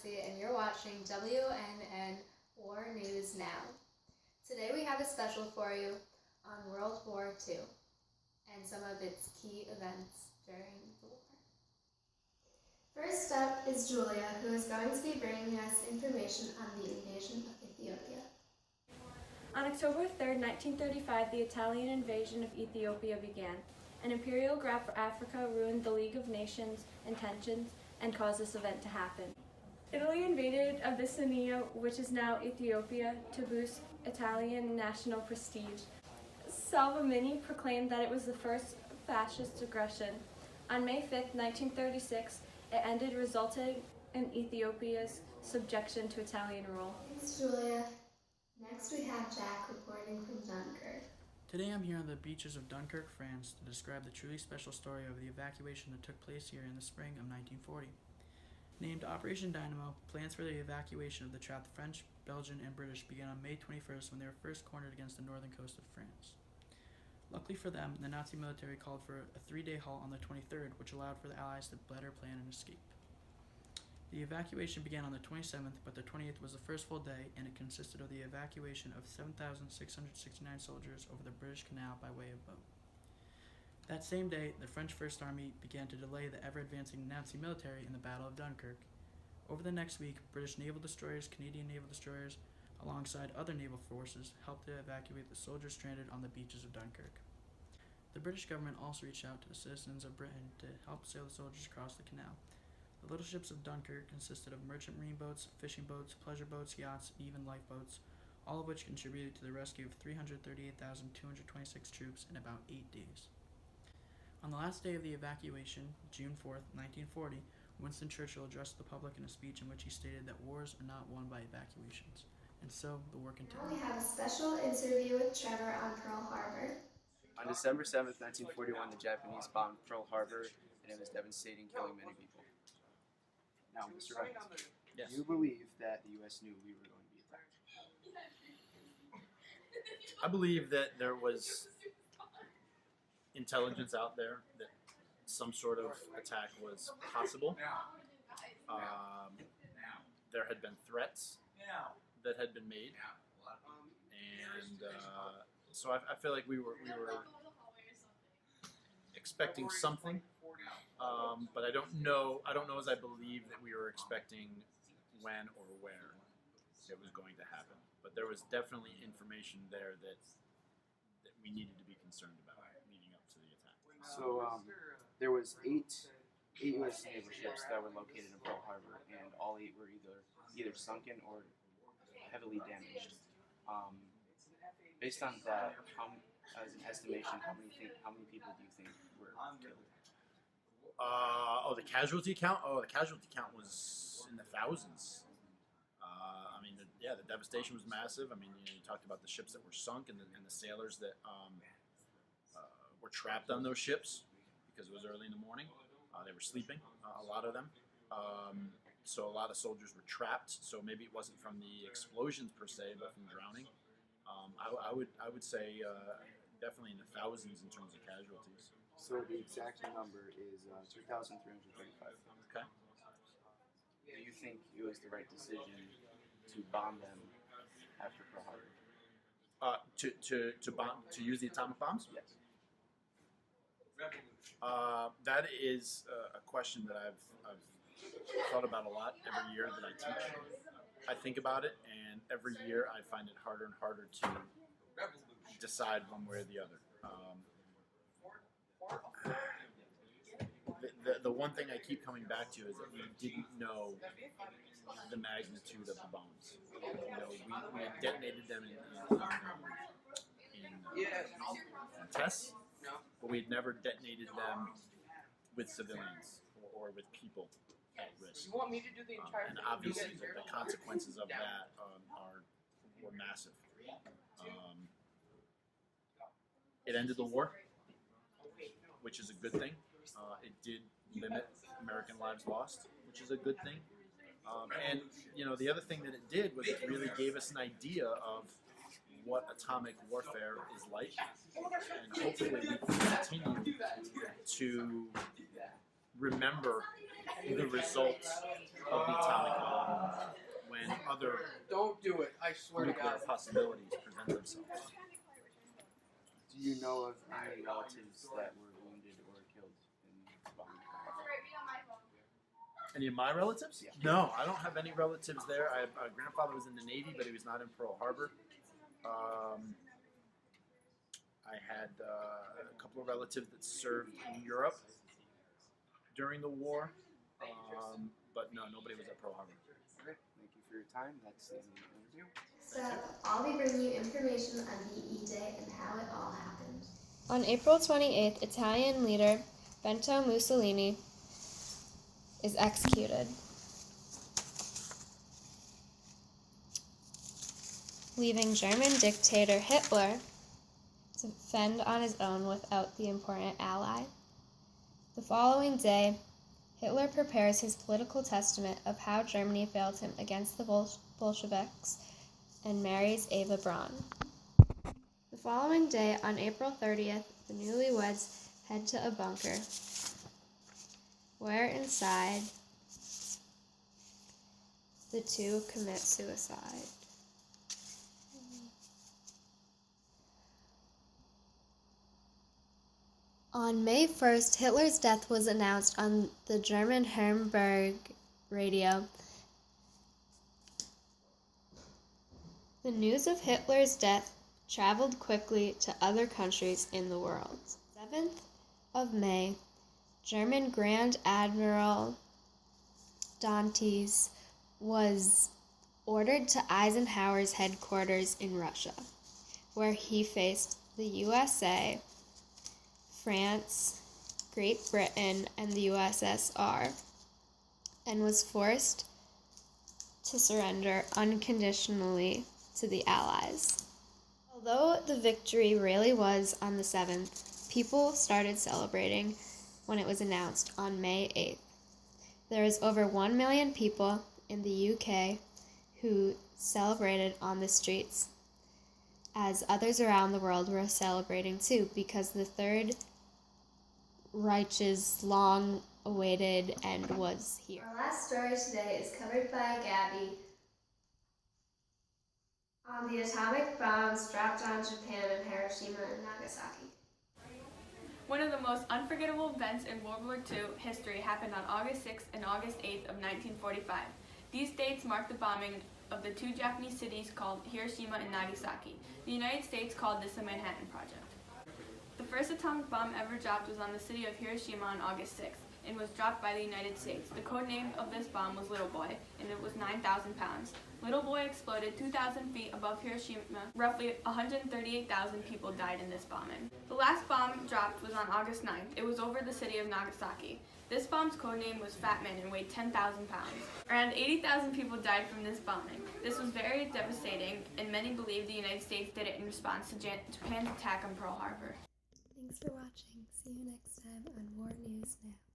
Munsey, and you're watching WNN War News Now. Today we have a special for you on World War II and some of its key events during the war. First up is Julia, who is going to be bringing us information on the invasion of Ethiopia. On October 3, 1935, the Italian invasion of Ethiopia began. An imperial grab for Africa ruined the League of Nations intentions and caused this event to happen. Italy invaded Abyssinia, which is now Ethiopia, to boost Italian national prestige. Salvini proclaimed that it was the first fascist aggression. On May 5, 1936, it ended, resulting in Ethiopia's subjection to Italian rule. Thanks, Julia. Next we have Jack reporting from Dunkirk. Today I'm here on the beaches of Dunkirk, France, to describe the truly special story of the evacuation that took place here in the spring of 1940. Named Operation Dynamo, plans for the evacuation of the trapped French, Belgian, and British began on May 21st when they were first cornered against the northern coast of France. Luckily for them, the Nazi military called for a 3-day halt on the 23rd, which allowed for the Allies to better plan an escape. The evacuation began on the 27th, but the 28th was the first full day, and it consisted of the evacuation of 7,669 soldiers over the British Canal by way of boat. That same day, the French First Army began to delay the ever-advancing Nazi military in the Battle of Dunkirk. Over the next week, British naval destroyers, Canadian naval destroyers, alongside other naval forces, helped to evacuate the soldiers stranded on the beaches of Dunkirk. The British government also reached out to the citizens of Britain to help sail the soldiers across the canal. The little ships of Dunkirk consisted of merchant marine boats, fishing boats, pleasure boats, yachts, and even lifeboats, all of which contributed to the rescue of 338,226 troops in about 8 days. On the last day of the evacuation, June 4th, 1940, Winston Churchill addressed the public in a speech in which he stated that wars are not won by evacuations. And so, the war continued. Now we have a special interview with Trevor on Pearl Harbor. On December 7th, 1941, the Japanese bombed Pearl Harbor, and it was devastating, killing many people. Now, Mr. Wright, Yes. do you believe that the U.S. knew we were going to be attacked? I believe that there was intelligence out there that some sort of attack was possible. There had been threats that had been made, and so I feel like we were expecting something, but I don't know as I believe that we were expecting when or where it was going to happen. But there was definitely information there that we needed to be concerned about leading up to the attack. So there was eight U.S. naval ships that were located in Pearl Harbor, and all 8 were either sunken or heavily damaged. Based on that, as an estimation, how many people do you think were killed? The casualty count? The casualty count was in the thousands. The devastation was massive. You talked about the ships that were sunk and the sailors that were trapped on those ships because it was early in the morning. They were sleeping, a lot of them. So a lot of soldiers were trapped. So maybe it wasn't from the explosions per se, but from drowning. I would say definitely in the thousands in terms of casualties. So the exact number is 2,335. Okay. Do you think it was the right decision to bomb them after Pearl Harbor? To use the atomic bombs? Yes. That is a question that I've thought about a lot every year that I teach. I think about it, and every year I find it harder and harder to decide one way or the other. The one thing I keep coming back to is that we didn't know the magnitude of the bombs. We had detonated them in tests, but we had never detonated them with civilians or with people at risk. You want me to do the entire and obviously the consequences of that were massive. It ended the war, which is a good thing. It did limit American lives lost, which is a good thing. And the other thing that it did was it really gave us an idea of what atomic warfare is like, and hopefully we can continue to remember the results of the atomic bomb when other Don't do it. I swear to nuclear God. possibilities present themselves. Do you know of any relatives that were wounded or killed in this bombing? Any of my relatives? Yeah. No, I don't have any relatives there. My grandfather was in the Navy, but he was not in Pearl Harbor. I had a couple of relatives that served in Europe during the war, but no, nobody was at Pearl Harbor. Okay, thank you for your time. That's the end of the interview. So, I'll be bringing you information on VE Day and how it all happened. On April 28th, Italian leader Benito Mussolini is executed, leaving German dictator Hitler to fend on his own without the important ally. The following day, Hitler prepares his political testament of how Germany failed him against the Bolsheviks and marries Eva Braun. The following day, on April 30th, the newlyweds head to a bunker, where inside the two commit suicide. On May 1st, Hitler's death was announced on the German Hamburg radio. The news of Hitler's death traveled quickly to other countries in the world. 7th of May, German Grand Admiral Dantes was ordered to Eisenhower's headquarters in Russia, where he faced the USA, France, Great Britain, and the USSR, and was forced to surrender unconditionally to the Allies. Although the victory really was on the 7th, people started celebrating when it was announced on May 8th. There was over 1 million people in the UK who celebrated on the streets, as others around the world were celebrating too, because the Third Reich's long-awaited end was here. Our last story today is covered by Gabby on the atomic bombs dropped on Japan in Hiroshima and Nagasaki. One of the most unforgettable events in World War II history happened on August 6th and August 8th of 1945. These dates marked the bombing of the two Japanese cities called Hiroshima and Nagasaki. The United States called this the Manhattan Project. The first atomic bomb ever dropped was on the city of Hiroshima on August 6th and was dropped by the United States. The code name of this bomb was Little Boy, and it was 9,000 pounds. Little Boy exploded 2,000 feet above Hiroshima. Roughly 138,000 people died in this bombing. The last bomb dropped was on August 9th. It was over the city of Nagasaki. This bomb's code name was Fat Man and weighed 10,000 pounds. Around 80,000 people died from this bombing. This was very devastating, and many believe the United States did it in response to Japan's attack on Pearl Harbor. Thanks for watching. See you next time on More News Now.